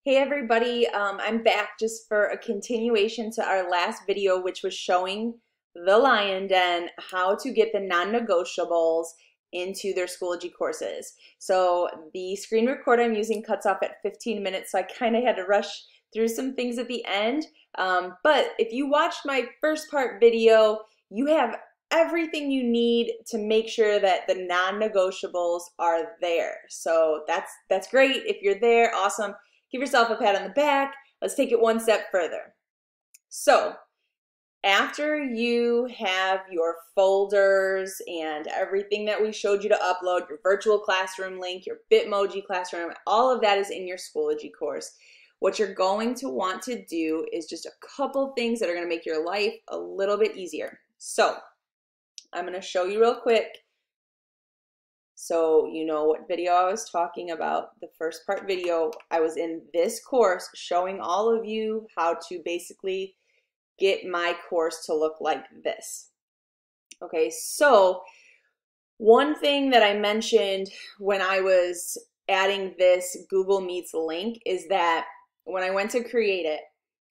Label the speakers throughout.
Speaker 1: Hey everybody, I'm back just for a continuation to our last video, which was showing the Lion Den how to get the non-negotiables into their Schoology courses. So the screen record I'm using cuts off at 15 minutes, so I kind of had to rush through some things at the end. But if you watched my first part video, you have everything you need to make sure that the non-negotiables are there. So that's great. If you're there, awesome. Give yourself a pat on the back. Let's take it one step further. So after you have your folders and everything that we showed you to upload, your virtual classroom link, your Bitmoji classroom, all of that is in your Schoology course. What you're going to want to do is just a couple things that are going to make your life a little bit easier. So I'm going to show you real quick so you know what video I was talking about. The first part video, I was in this course showing all of you how to basically get my course to look like this. Okay, so one thing that I mentioned when I was adding this Google Meets link is that when I went to create it,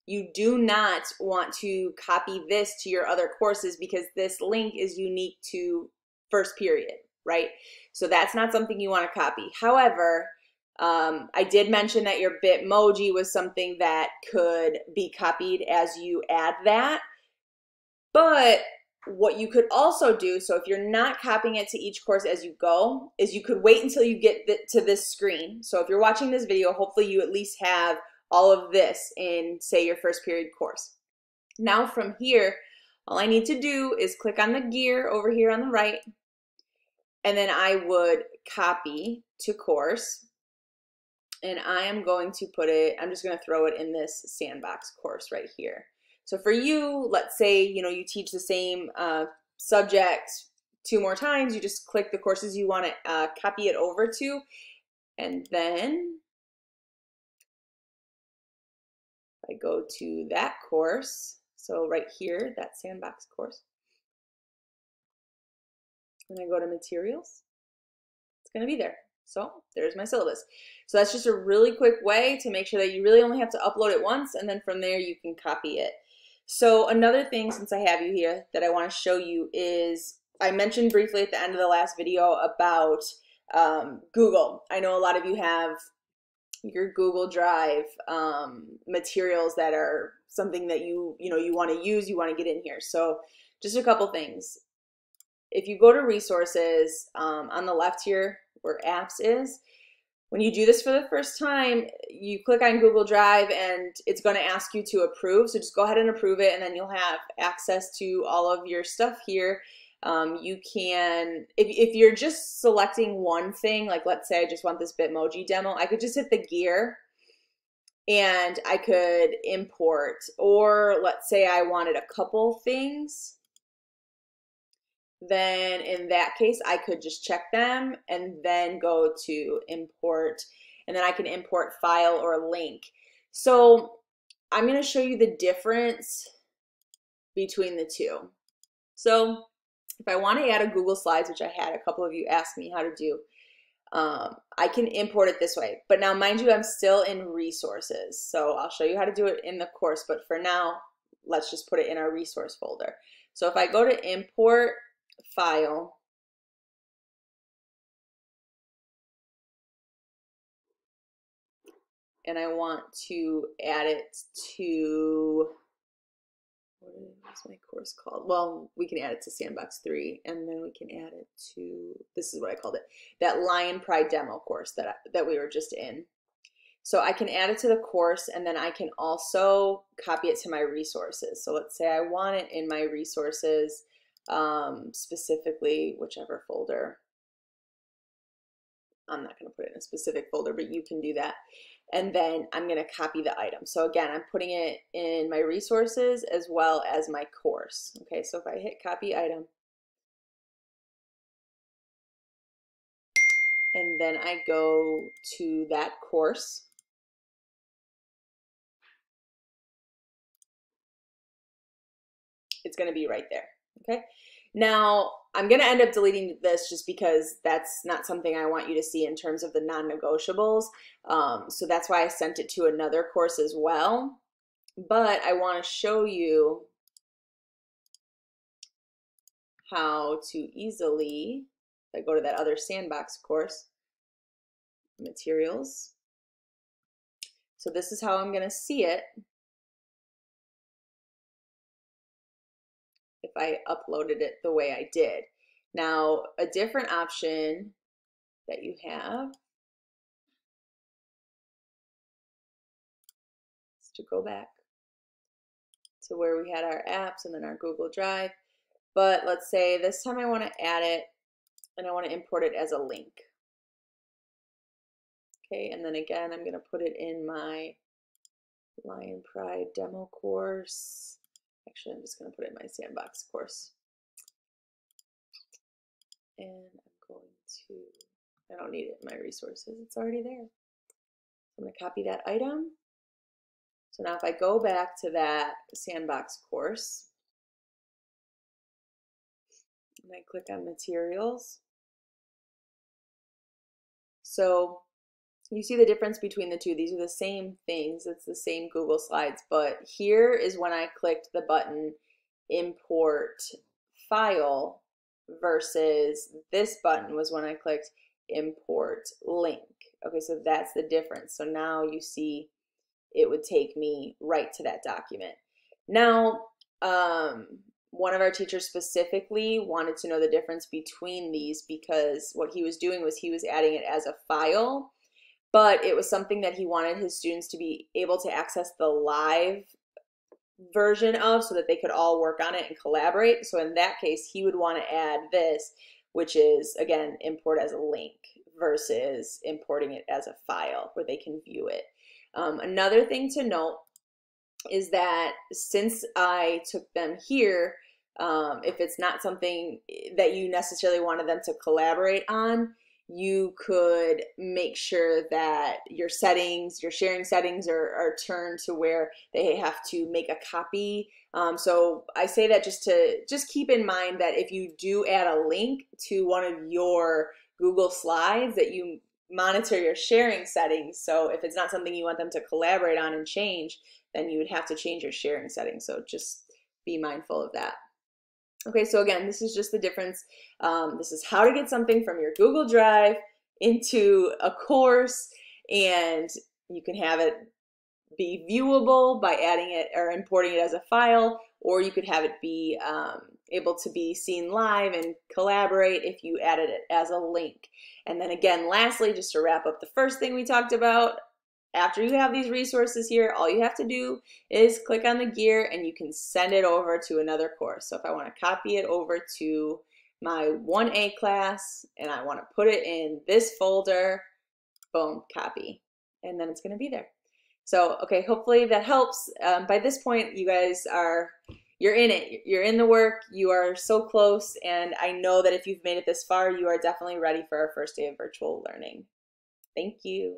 Speaker 1: you do not want to copy this to your other courses because this link is unique to first period, right? So that's not something you want to copy. However, I did mention that your Bitmoji was something that could be copied as you add that. But what you could also do, so if you're not copying it to each course as you go, is you could wait until you get to this screen. So if you're watching this video, hopefully you at least have all of this in, say, your first period course. Now from here, all I need to do is click on the gear over here on the right, and then I would copy to course, and I am going to put it, I'm just going to throw it in this sandbox course right here. So for you, let's say, you teach the same subject 2 more times, you just click the courses you want to copy it over to, and then I go to that course, so right here, that sandbox course, and I go to materials, it's going to be there. So there's my syllabus. So that's just a really quick way to make sure that you really only have to upload it once, and then from there you can copy it. So another thing, since I have you here, that I want to show you is, I mentioned briefly at the end of the last video about Google. I know a lot of you have your Google Drive materials that are something that you want to use, you want to get in here. So just a couple things. If you go to resources on the left here where apps is, when you do this for the first time, you click on Google Drive and it's going to ask you to approve. So just go ahead and approve it, and then you'll have access to all of your stuff here. You can, if you're just selecting one thing, like let's say I just want this Bitmoji demo, I could just hit the gear and I could import. Or let's say I wanted a couple things, then in that case I could just check them and then go to import, and then I can import file or link. So I'm going to show you the difference between the two. So if I want to add a Google Slides, which I had a couple of you ask me how to do, I can import it this way. But now mind you, I'm still in resources. So I'll show you how to do it in the course, but for now, let's just put it in our resource folder. So if I go to import file, and I want to add it to, what is my course called? Well, we can add it to Sandbox 3, and then we can add it to, this is what I called it, that Lion Pride demo course that we were just in. So I can add it to the course, and then I can also copy it to my resources. So let's say I want it in my resources, specifically whichever folder. I'm not going to put it in a specific folder, but you can do that. And then I'm going to copy the item. So again, I'm putting it in my resources as well as my course. Okay, so if I hit copy item, and then I go to that course, it's going to be right there. Okay, now I'm going to end up deleting this just because that's not something I want you to see in terms of the non-negotiables. So that's why I sent it to another course as well. But I want to show you how to easily, if I go to that other sandbox course, materials. So this is how I'm going to see it if I uploaded it the way I did. Now, a different option that you have is to go back to where we had our apps and then our Google Drive. But let's say this time I want to add it and I want to import it as a link. Okay, and then again, I'm going to put it in my Lion Pride demo course. Actually, I'm just going to put it in my sandbox course. And I'm going to, I don't need it in my resources, it's already there. I'm going to copy that item. So now if I go back to that sandbox course, and I click on materials, so you see the difference between the two. These are the same things, it's the same Google Slides, but here is when I clicked the button import file versus this button was when I clicked import link. Okay, so that's the difference. So now you see it would take me right to that document. Now, one of our teachers specifically wanted to know the difference between these because what he was doing was he was adding it as a file, but it was something that he wanted his students to be able to access the live version of so that they could all work on it and collaborate. So in that case, he would want to add this, which is, again, import as a link versus importing it as a file where they can view it. Another thing to note is that since I took them here, if it's not something that you necessarily wanted them to collaborate on, you could make sure that your settings, your sharing settings are turned to where they have to make a copy. So I say that just keep in mind that if you do add a link to one of your Google Slides, that you monitor your sharing settings. So if it's not something you want them to collaborate on and change, then you would have to change your sharing settings. So just be mindful of that. Okay, so again, this is just the difference. This is how to get something from your Google Drive into a course, and you can have it be viewable by adding it or importing it as a file, or you could have it be able to be seen live and collaborate if you added it as a link. And then again, lastly, just to wrap up the first thing we talked about, after you have these resources here, all you have to do is click on the gear and you can send it over to another course. So if I want to copy it over to my 1A class and I want to put it in this folder, boom, copy, and then it's going to be there. So, okay, hopefully that helps. By this point, you guys you're in it. You're in the work. You are so close. And I know that if you've made it this far, you are definitely ready for our first day of virtual learning. Thank you.